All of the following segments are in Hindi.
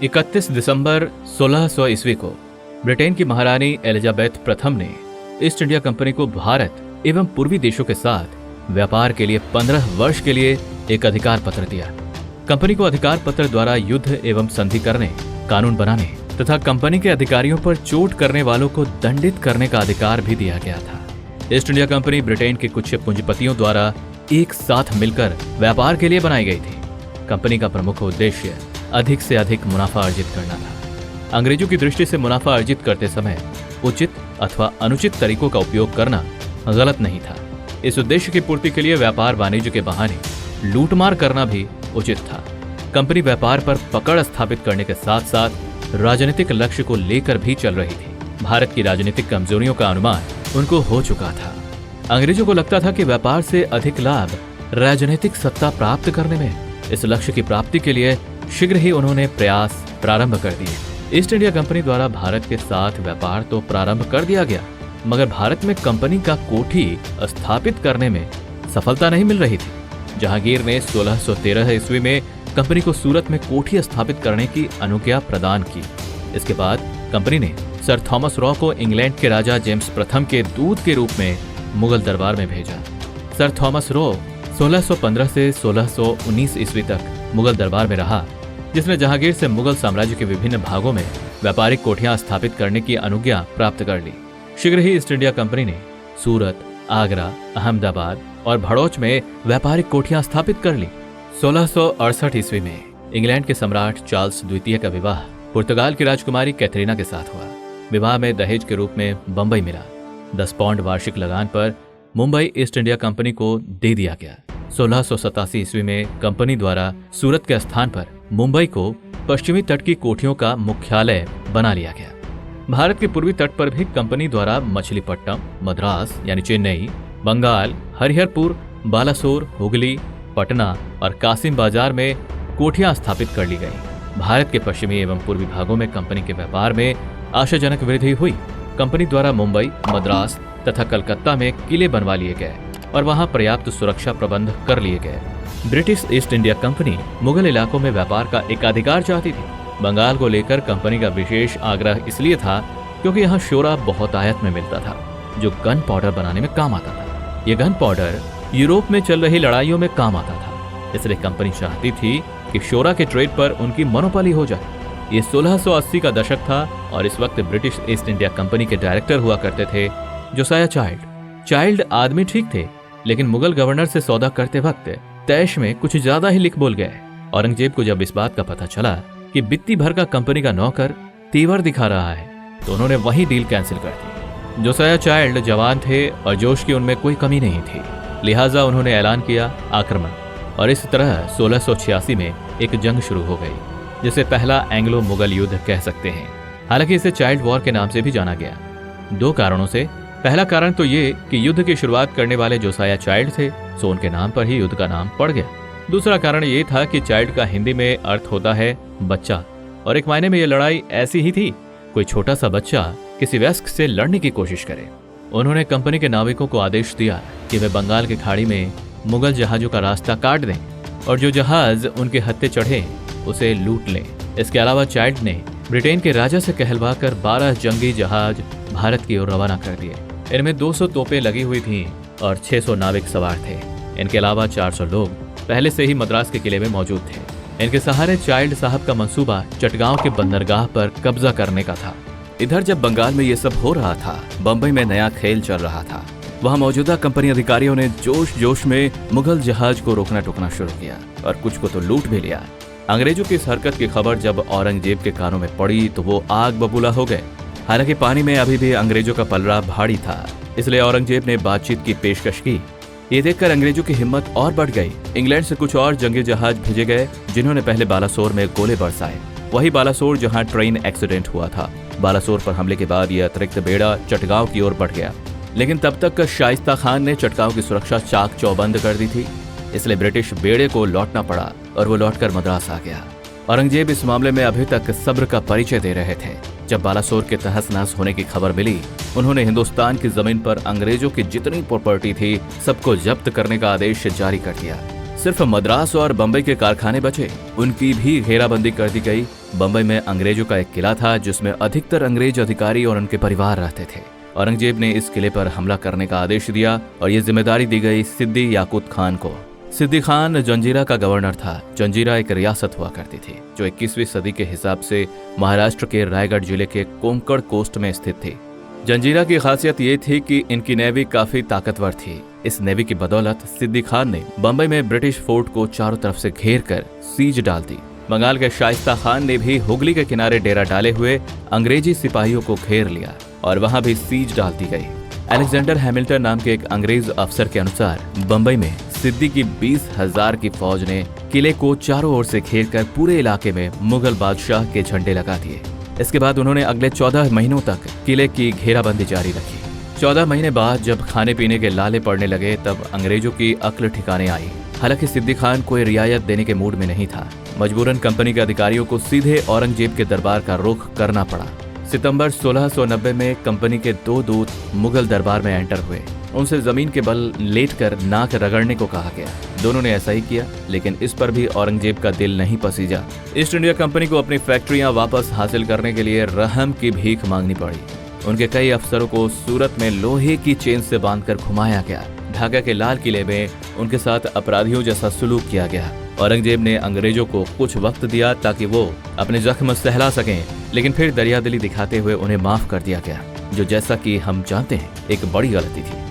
31 दिसंबर 1600 ईस्वी को ब्रिटेन की महारानी एलिजाबेथ प्रथम ने ईस्ट इंडिया कंपनी को भारत एवं पूर्वी देशों के साथ व्यापार के लिए 15 वर्ष के लिए एक अधिकार पत्र दिया। कंपनी को अधिकार पत्र द्वारा युद्ध एवं संधि करने, कानून बनाने तथा कंपनी के अधिकारियों पर चोट करने वालों को दंडित करने का अधिकार भी दिया गया था। ईस्ट इंडिया कंपनी ब्रिटेन के कुछ पूंजीपतियों द्वारा एक साथ मिलकर व्यापार के लिए बनाई गई थी। कंपनी का प्रमुख उद्देश्य अधिक से अधिक मुनाफा अर्जित करना था। अंग्रेजों की दृष्टि से मुनाफा अर्जित करते समय उचित अथवा अनुचित तरीकों का उपयोग करना गलत नहीं था। इस उद्देश्य की पूर्ति के लिए व्यापार वाणिज्य के बहाने लूटमार करना भी उचित था। कंपनी व्यापार पर पकड़ स्थापित करने के साथ साथ राजनीतिक लक्ष्य को लेकर भी चल रही थी। भारत की राजनीतिक कमजोरियों का अनुमान उनको हो चुका था। अंग्रेजों को लगता था कि व्यापार से अधिक लाभ राजनीतिक सत्ता प्राप्त करने में। इस लक्ष्य की प्राप्ति के लिए शीघ्र ही उन्होंने प्रयास प्रारंभ कर दिए। ईस्ट इंडिया कंपनी द्वारा भारत के साथ व्यापार तो प्रारंभ कर दिया गया, मगर भारत में कंपनी का कोठी स्थापित करने में सफलता नहीं मिल रही थी। जहांगीर ने 1613 ईस्वी में कंपनी को सूरत में कोठी स्थापित करने की अनुज्ञा प्रदान की। इसके बाद कंपनी ने सर थॉमस रॉ को इंग्लैंड के राजा जेम्स प्रथम के दूत के रूप में मुगल दरबार में भेजा। सर थॉमस रॉ 1615 से 1619 ईस्वी तक मुगल दरबार में रहा, जिसने जहांगीर से मुगल साम्राज्य के विभिन्न भागों में व्यापारिक कोठियां स्थापित करने की अनुज्ञा प्राप्त कर ली। शीघ्र ही ईस्ट इंडिया कंपनी ने सूरत, आगरा, अहमदाबाद और भड़ोच में व्यापारिक कोठियां स्थापित कर ली। 1668 ईस्वी में इंग्लैंड के सम्राट चार्ल्स द्वितीय का विवाह पुर्तगाल की राजकुमारी कैथरीना के साथ हुआ। विवाह में दहेज के रूप में बंबई मिला। 10 पाउंड वार्षिक लगान पर मुंबई ईस्ट इंडिया कंपनी को दे दिया गया। 1687 ईस्वी में कंपनी द्वारा सूरत के स्थान पर मुंबई को पश्चिमी तट की कोठियों का मुख्यालय बना लिया गया। भारत के पूर्वी तट पर भी कंपनी द्वारा मछलीपट्टनम, मद्रास यानी चेन्नई, बंगाल, हरिहरपुर, बालासोर, हुगली, पटना और कासिम बाजार में कोठियां स्थापित कर ली गई। भारत के पश्चिमी एवं पूर्वी भागों में कंपनी के व्यापार में आशाजनक वृद्धि हुई। कंपनी द्वारा मुंबई, मद्रास तथा कलकत्ता में किले बनवा लिए गए और वहां पर्याप्त सुरक्षा प्रबंध कर लिए गए। British east India company Mughal इलाकों में व्यापार का एकाधिकार चाहती थी। बंगाल को लेकर कंपनी का विशेष आग्रह इसलिए था क्योंकि यहाँ शोरा बहुत आयत में मिलता था, जो गन पाउडर बनाने में काम आता था। ये गन पाउडर यूरोप में चल रही लड़ाइयों में काम आता था, इसलिए कंपनी चाहती थी कि शोरा के ट्रेड पर उनकी मोनोपोली हो जाए। ये 1680 का दशक था और इस वक्त ब्रिटिश ईस्ट इंडिया कंपनी के डायरेक्टर हुआ करते थे जोसाया चाइल्ड। चाइल्ड आदमी ठीक थे, लेकिन मुगल गवर्नर से सौदा करते वक्त तैश में कुछ ज्यादा ही लिख बोल गए। औरंगजेब को जब इस बात का पता चला कि बित्ती भर का कंपनी का नौकर तेवर दिखा रहा है, तो उन्होंने वही डील कैंसिल कर दी। जोसाया चाइल्ड जवान थे और जोश की उनमें कोई कमी नहीं थी, लिहाजा उन्होंने ऐलान किया आक्रमण, और इस तरह 1686 में एक जंग शुरू हो गई, जिसे पहला एंग्लो मुगल युद्ध कह सकते हैं। हालांकि इसे चाइल्ड वॉर के नाम से भी जाना गया, 2 कारणों से। पहला कारण तो ये कि युद्ध की शुरुआत करने वाले जोसाया चाइल्ड थे, सो उनके नाम पर ही युद्ध का नाम पड़ गया। दूसरा कारण ये था कि चाइल्ड का हिंदी में अर्थ होता है बच्चा, और एक मायने में ये लड़ाई ऐसी ही थी, कोई छोटा सा बच्चा किसी वयस्क से लड़ने की कोशिश करे। उन्होंने कंपनी के नाविकों को आदेश दिया कि वे बंगाल की खाड़ी में मुगल जहाजों का रास्ता काट दें और जो जहाज उनके हत्थे चढ़े उसे लूट लें। इसके अलावा चाइल्ड ने ब्रिटेन के राजा से कहलवाकर 12 जंगी जहाज भारत की ओर रवाना कर दिए। इनमें 200 तोपें लगी हुई थीं और 600 नाविक सवार थे। इनके अलावा 400 लोग पहले से ही मद्रास के किले में मौजूद थे। इनके सहारे चाइल्ड साहब का मंसूबा चटगांव के बंदरगाह पर कब्जा करने का था। इधर जब बंगाल में ये सब हो रहा था, बंबई में नया खेल चल रहा था। वहां मौजूदा कंपनी अधिकारियों ने जोश जोश में मुगल जहाज को रोकना टोकना शुरू किया और कुछ को तो लूट भी लिया। अंग्रेजों की इस हरकत की खबर जब औरंगजेब के कानों में पड़ी तो वो आग बबूला हो गए। हालांकि पानी में अभी भी अंग्रेजों का पलड़ा भारी था, इसलिए औरंगजेब ने बातचीत की पेशकश की। ये देखकर अंग्रेजों की हिम्मत और बढ़ गई। इंग्लैंड से कुछ और जंगी जहाज भेजे गए, जिन्होंने पहले बालासोर में गोले बरसाए। वही बालासोर जहां ट्रेन एक्सीडेंट हुआ था। बालासोर पर हमले के बाद यह अतिरिक्त बेड़ा चटगांव की ओर बढ़ गया, लेकिन तब तक शाइस्ता खान ने चटगांव की सुरक्षा चाक चौबंद कर दी थी, इसलिए ब्रिटिश बेड़े को लौटना पड़ा और वो लौटकर मद्रास आ गया। औरंगजेब इस मामले में अभी तक सब्र का परिचय दे रहे थे। जब बालासोर के तहस नहस होने की खबर मिली, उन्होंने हिंदुस्तान की जमीन पर अंग्रेजों की जितनी प्रॉपर्टी थी सबको जब्त करने का आदेश जारी कर दिया। सिर्फ मद्रास और बंबई के कारखाने बचे, उनकी भी घेराबंदी कर दी गई। बंबई में अंग्रेजों का एक किला था जिसमें अधिकतर अंग्रेज अधिकारी और उनके परिवार रहते थे। औरंगजेब ने इस किले पर हमला करने का आदेश दिया और ये जिम्मेदारी दी गई सिद्दी याकूत खान को। सिद्दी खान जंजीरा का गवर्नर था। जंजीरा एक रियासत हुआ करती थी जो 21वीं सदी के हिसाब से महाराष्ट्र के रायगढ़ जिले के कोंकण कोस्ट में स्थित थी। जंजीरा की खासियत ये थी कि इनकी नेवी काफी ताकतवर थी। इस नेवी की बदौलत सिद्दी खान ने बंबई में ब्रिटिश फोर्ट को चारों तरफ से घेर कर सीज डाल दी। बंगाल के शाइस्ता खान ने भी हुगली के किनारे डेरा डाले हुए अंग्रेजी सिपाहियों को घेर लिया और वहां भी सीज डाल दी गई। अलेक्जेंडर हैमिल्टन नाम के एक अंग्रेज अफसर के अनुसार बंबई में सिद्दी की 20,000 की फौज ने किले को चारों ओर से घेर कर पूरे इलाके में मुगल बादशाह के झंडे लगा दिए। इसके बाद उन्होंने अगले 14 महीनों तक किले की घेराबंदी जारी रखी। 14 महीने बाद जब खाने पीने के लाले पड़ने लगे तब अंग्रेजों की अक्ल ठिकाने आई। हालांकि सिद्दी खान कोई रियायत देने के मूड में नहीं था। मजबूरन कंपनी के अधिकारियों को सीधे औरंगजेब के दरबार का रुख करना पड़ा। सितंबर 1690 में कंपनी के 2 दूत मुगल दरबार में एंटर हुए। उनसे जमीन के बल लेटकर नाक रगड़ने को कहा गया। दोनों ने ऐसा ही किया, लेकिन इस पर भी औरंगजेब का दिल नहीं पसीजा। ईस्ट इंडिया कंपनी को अपनी फैक्ट्रियां वापस हासिल करने के लिए रहम की भीख मांगनी पड़ी। उनके कई अफसरों को सूरत में लोहे की चेन से बांधकर घुमाया गया। ढाका के लाल किले में उनके साथ अपराधियों जैसा सुलूक किया गया। औरंगजेब ने अंग्रेजों को कुछ वक्त दिया ताकि वो अपने जख्म सहला सकें, लेकिन फिर दरियादिली दिखाते हुए उन्हें माफ कर दिया गया, जो जैसा कि हम जानते हैं एक बड़ी गलती थी।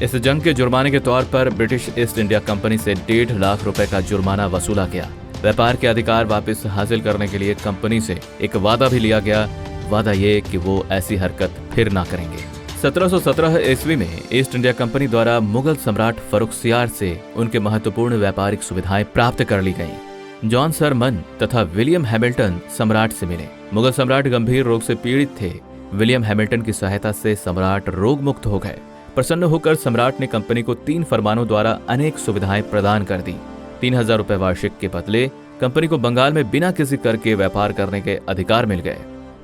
इस जंग के जुर्माने के तौर पर ब्रिटिश ईस्ट इंडिया कंपनी से 1.5 लाख रुपए का जुर्माना वसूला गया। व्यापार के अधिकार वापस हासिल करने के लिए कंपनी से एक वादा भी लिया गया। वादा ये कि वो ऐसी हरकत फिर ना करेंगे। 1717 ईस्वी में ईस्ट इंडिया कंपनी द्वारा मुगल सम्राट फर्रुखसियार से उनके महत्वपूर्ण व्यापारिक सुविधाएं प्राप्त कर ली गईं। जॉन सर मन तथा विलियम हैमिल्टन सम्राट से मिले। मुगल सम्राट गंभीर रोग से पीड़ित थे। विलियम हैमिल्टन की सहायता से सम्राट रोग मुक्त हो गए। प्रसन्न होकर सम्राट ने कंपनी को 3 फरमानों द्वारा अनेक सुविधाएं प्रदान कर दी। 3000 रुपए वार्षिक के बदले कंपनी को बंगाल में बिना किसी कर के व्यापार करने के अधिकार मिल गए।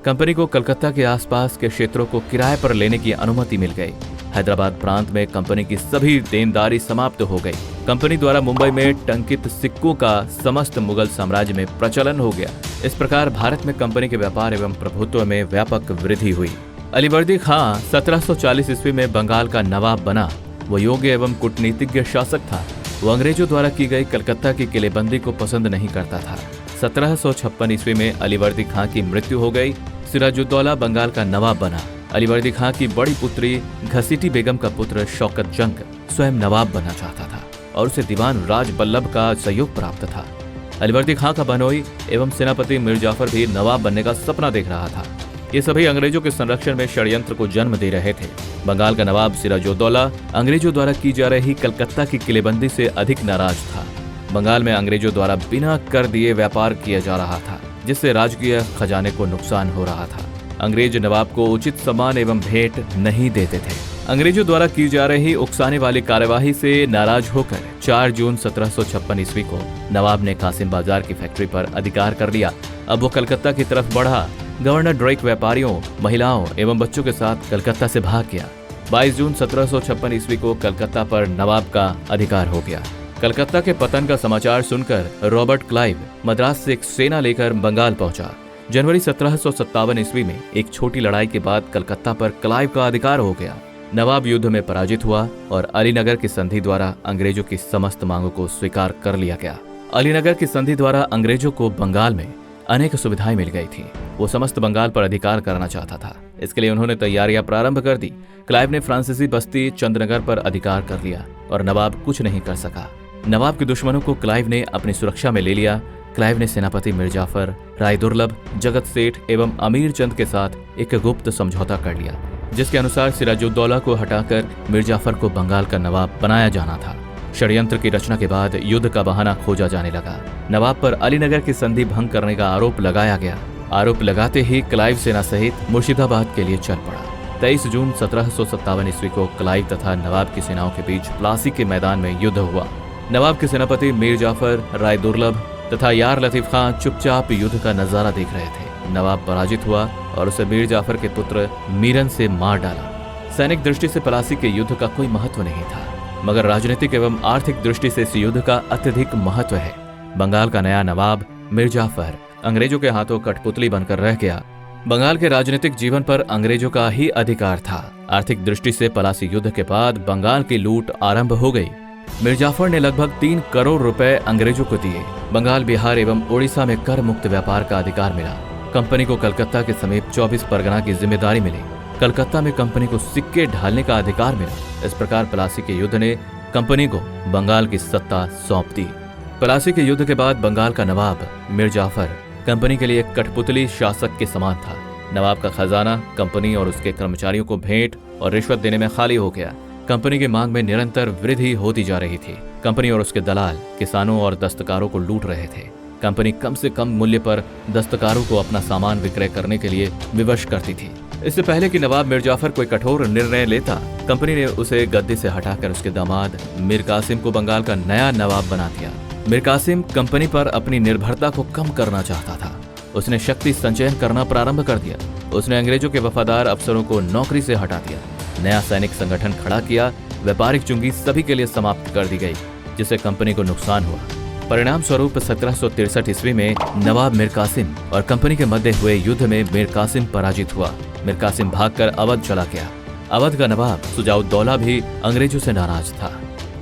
कंपनी को कलकत्ता के आसपास के क्षेत्रों को किराए पर लेने की अनुमति मिल गई। हैदराबाद प्रांत में कंपनी की सभी देनदारी समाप्त हो गई। कंपनी द्वारा मुंबई में टंकित सिक्कों का समस्त मुगल साम्राज्य में प्रचलन हो गया। इस प्रकार भारत में कंपनी के व्यापार एवं प्रभुत्व में व्यापक वृद्धि हुई। अलीवर्दी खां 1740 ईस्वी में बंगाल का नवाब बना। वो योग्य एवं कूटनीतिज्ञ शासक था। वो अंग्रेजों द्वारा की गई कलकत्ता की किलेबंदी को पसंद नहीं करता था। 1756 ईस्वी में अलीवर्दी खां की मृत्यु हो गई। सिराजुद्दौला बंगाल का नवाब बना। अलीवर्दी खां की बड़ी पुत्री घसीटी बेगम का पुत्र शौकत जंग स्वयं नवाब बनना चाहता था और उसे दीवान राज बल्लभ का सहयोग प्राप्त था। अलीवर्दी खां का बहनोई एवं सेनापति मीर जाफर भी नवाब बनने का सपना देख रहा था। ये सभी अंग्रेजों के संरक्षण में षड्यंत्र को जन्म दे रहे थे। बंगाल का नवाब सिराजुद्दौला अंग्रेजों द्वारा की जा रही कलकत्ता की किलेबंदी से अधिक नाराज था। बंगाल में अंग्रेजों द्वारा बिना कर दिए व्यापार किया जा रहा था, जिससे राजकीय खजाने को नुकसान हो रहा था। अंग्रेज नवाब को उचित सम्मान एवं भेंट नहीं देते थे। अंग्रेजों द्वारा की जा रही उकसाने वाली कार्यवाही से नाराज होकर 4 जून 1756 ईस्वी को नवाब ने कासिम बाजार की फैक्ट्री पर अधिकार कर लिया। अब वो कलकत्ता की तरफ बढ़ा। गवर्नर ड्रेक व्यापारियों, महिलाओं एवं बच्चों के साथ कलकत्ता से भाग गया। 22 जून 1756 ईस्वी को कलकत्ता पर नवाब का अधिकार हो गया। कलकत्ता के पतन का समाचार सुनकर रॉबर्ट क्लाइव मद्रास से एक सेना लेकर बंगाल पहुंचा। जनवरी 1757 ईस्वी में एक छोटी लड़ाई के बाद कलकत्ता पर क्लाइव का अधिकार हो गया। नवाब युद्ध में पराजित हुआ और अलीनगर की संधि द्वारा अंग्रेजों की समस्त मांगों को स्वीकार कर लिया गया। अलीनगर की संधि द्वारा अंग्रेजों को बंगाल में अनेक सुविधाएं मिल गई थी। वो समस्त बंगाल पर अधिकार करना चाहता था। इसके लिए उन्होंने तैयारियां प्रारंभ कर दी। क्लाइव ने फ्रांसीसी बस्ती चंद्रनगर पर अधिकार कर लिया और नवाब कुछ नहीं कर सका। नवाब के दुश्मनों को क्लाइव ने अपनी सुरक्षा में ले लिया। क्लाइव ने सेनापति मीर जाफर, राय दुर्लभ, जगत सेठ एवं अमीर चंद के साथ एक गुप्त समझौता कर लिया, जिसके अनुसार सिराजुद्दौला को हटाकर मीर जाफर को बंगाल का नवाब बनाया जाना था। षड्यंत्र की रचना के बाद युद्ध का बहाना खोजा जाने लगा। नवाब पर अलीनगर की संधि भंग करने का आरोप लगाया गया। आरोप लगाते ही क्लाइव सेना सहित मुर्शिदाबाद के लिए चल पड़ा। 23 जून 1757 ईस्वी को क्लाइव तथा नवाब की सेनाओं के बीच प्लासी के मैदान में युद्ध हुआ। नवाब के सेनापति मीर जाफर, राय दुर्लभ तथा यार लतीफ खां चुपचाप युद्ध का नजारा देख रहे थे। नवाब पराजित हुआ और उसे मीर जाफर के पुत्र मीरन से मार डाला। सैनिक दृष्टि से प्लासी के युद्ध का कोई महत्व नहीं था। मगर राजनीतिक एवं आर्थिक दृष्टि से इस युद्ध का अत्यधिक महत्व है। बंगाल का नया नवाब मिर्जाफर अंग्रेजों के हाथों कठपुतली बनकर रह गया। बंगाल के राजनीतिक जीवन पर अंग्रेजों का ही अधिकार था। आर्थिक दृष्टि से पलासी युद्ध के बाद बंगाल की लूट आरंभ हो गई। मिर्जाफर ने लगभग 3 करोड़ रुपए अंग्रेजों को दिए। बंगाल, बिहार एवं ओडिशा में कर मुक्त व्यापार का अधिकार मिला। कंपनी को कलकत्ता के समीप 24 परगना की जिम्मेदारी मिली। कलकत्ता में कंपनी को सिक्के ढालने का अधिकार मिला। इस प्रकार पलासी के युद्ध ने कंपनी को बंगाल की सत्ता सौंप दी। पलासी के युद्ध के बाद बंगाल का नवाब मिर्जाफर कंपनी के लिए एक कठपुतली शासक के समान था। नवाब का खजाना कंपनी और उसके कर्मचारियों को भेंट और रिश्वत देने में खाली हो गया। कंपनी की मांग में निरंतर वृद्धि होती जा रही थी। कंपनी और उसके दलाल किसानों और दस्तकारों को लूट रहे थे। कंपनी कम से कम मूल्य पर दस्तकारों को अपना सामान विक्रय करने के लिए विवश करती थी। इससे पहले कि नवाब मिर्जाफर कोई कठोर निर्णय लेता, कंपनी ने उसे गद्दी से हटाकर उसके दामाद मीर कासिम को बंगाल का नया नवाब बना दिया। मीर कासिम कंपनी पर अपनी निर्भरता को कम करना चाहता था। उसने शक्ति संचयन करना प्रारंभ कर दिया। उसने अंग्रेजों के वफादार अफसरों को नौकरी से हटा दिया, नया सैनिक संगठन खड़ा किया। व्यापारिक चुंगी सभी के लिए समाप्त कर दी गई, जिससे कंपनी को नुकसान हुआ। परिणाम स्वरूप 1763 ईस्वी में नवाब मीर कासिम और कंपनी के मध्य हुए युद्ध में मीर कासिम पराजित हुआ। मीर कासिम भागकर अवध चला गया। अवध का नवाब सुजाउद्दौला भी अंग्रेजों से नाराज था।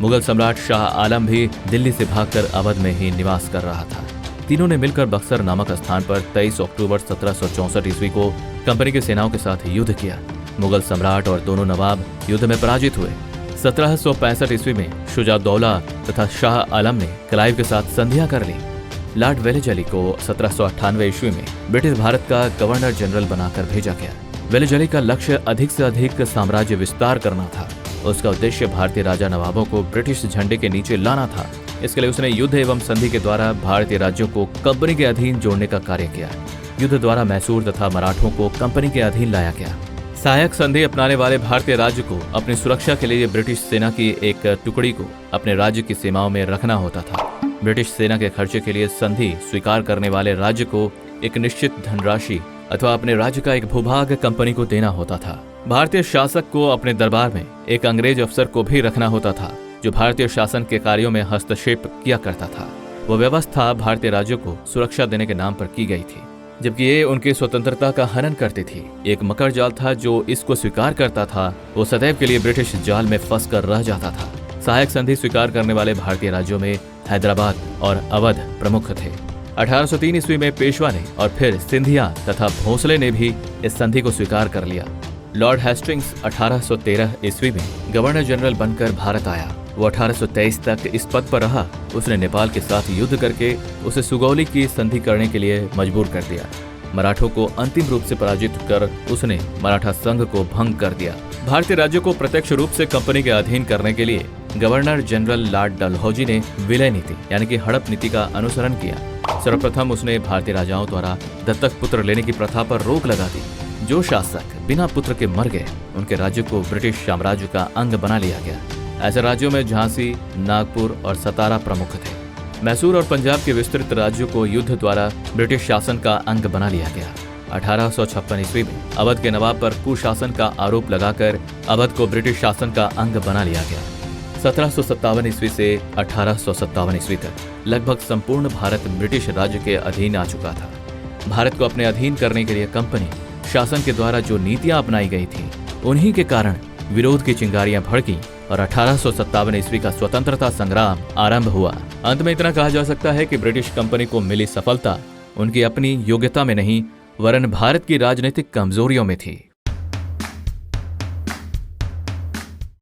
मुगल सम्राट शाह आलम भी दिल्ली से भागकर अवध में ही निवास कर रहा था। तीनों ने मिलकर बक्सर नामक स्थान पर 23 अक्टूबर 1764 ईस्वी को कंपनी की सेनाओं के साथ युद्ध किया। मुगल सम्राट और दोनों नवाब युद्ध में पराजित हुए। 1765 ईस्वी में शुजाउद्दौला तथा शाह आलम ने क्लाइव के साथ संधियां कर ली। लॉर्ड वेलेजली को 1798 ईस्वी में ब्रिटिश भारत का गवर्नर जनरल बनाकर भेजा गया। वेलेजली का लक्ष्य अधिक से अधिक साम्राज्य विस्तार करना था। उसका उद्देश्य भारतीय राजा नवाबों को ब्रिटिश झंडे के नीचे लाना था। इसके लिए उसने युद्ध एवं संधि के द्वारा भारतीय राज्यों को कंपनी के अधीन जोड़ने का कार्य किया। युद्ध द्वारा मैसूर तथा मराठों को कंपनी के अधीन लाया गया। सहायक संधि अपनाने वाले भारतीय राज्य को अपनी सुरक्षा के लिए ब्रिटिश सेना की एक टुकड़ी को अपने राज्य की सीमाओं में रखना होता था। ब्रिटिश सेना के खर्चे के लिए संधि स्वीकार करने वाले राज्य को एक निश्चित धनराशि अथवा अपने राज्य का एक भूभाग कंपनी को देना होता था। भारतीय शासक को अपने दरबार में एक अंग्रेज अफसर को भी रखना होता था, जो भारतीय शासन के कार्यों में हस्तक्षेप किया करता था। वह व्यवस्था भारतीय राज्यों को सुरक्षा देने के नाम पर की गई थी, जबकि ये उनकी स्वतंत्रता का हनन करती थी। एक मकर जाल था जो इसको स्वीकार करता था, वो सदैव के लिए ब्रिटिश जाल में फंस कर रह जाता था। सहायक संधि स्वीकार करने वाले भारतीय राज्यों में हैदराबाद और अवध प्रमुख थे। 1803 ईस्वी में पेशवा ने और फिर सिंधिया तथा भोसले ने भी इस संधि को स्वीकार कर लिया। लॉर्ड हेस्टिंग्स 1813 ईस्वी में गवर्नर जनरल बनकर भारत आया। वो 1823 तक इस पद पर रहा। उसने नेपाल के साथ युद्ध करके उसे सुगौली की संधि करने के लिए मजबूर कर दिया। मराठों को अंतिम रूप से पराजित कर उसने मराठा संघ को भंग कर दिया। भारतीय राज्यों को प्रत्यक्ष रूप से कंपनी के अधीन करने के लिए गवर्नर जनरल लॉर्ड डलहौजी ने विलय नीति यानी कि हड़प नीति का अनुसरण किया। सर्वप्रथम उसने भारतीय राजाओं द्वारा दत्तक पुत्र लेने की प्रथा पर रोक लगा दी। जो शासक बिना पुत्र के मर गए, उनके राज्य को ब्रिटिश साम्राज्य का अंग बना लिया गया। ऐसे राज्यों में झांसी, नागपुर और सतारा प्रमुख थे। मैसूर और पंजाब के विस्तृत राज्यों को युद्ध द्वारा ब्रिटिश शासन का अंग बना लिया गया। 1856 ईस्वी में अवध के नवाब पर कुशासन का आरोप लगाकर अवध को ब्रिटिश शासन का अंग बना लिया गया। 1757 ईस्वी से 1857 ईस्वी तक लगभग संपूर्ण भारत ब्रिटिश राज्य के अधीन आ चुका था। भारत को अपने अधीन करने के लिए कंपनी शासन के द्वारा जो नीतियां अपनाई गई थी, उन्हीं के कारण विरोध की चिंगारियां भड़कीं और 1857 ईस्वी का स्वतंत्रता संग्राम आरंभ हुआ। अंत में इतना कहा जा सकता है कि ब्रिटिश कंपनी को मिली सफलता उनकी अपनी योग्यता में नहीं, वरन भारत की राजनीतिक कमजोरियों में थी।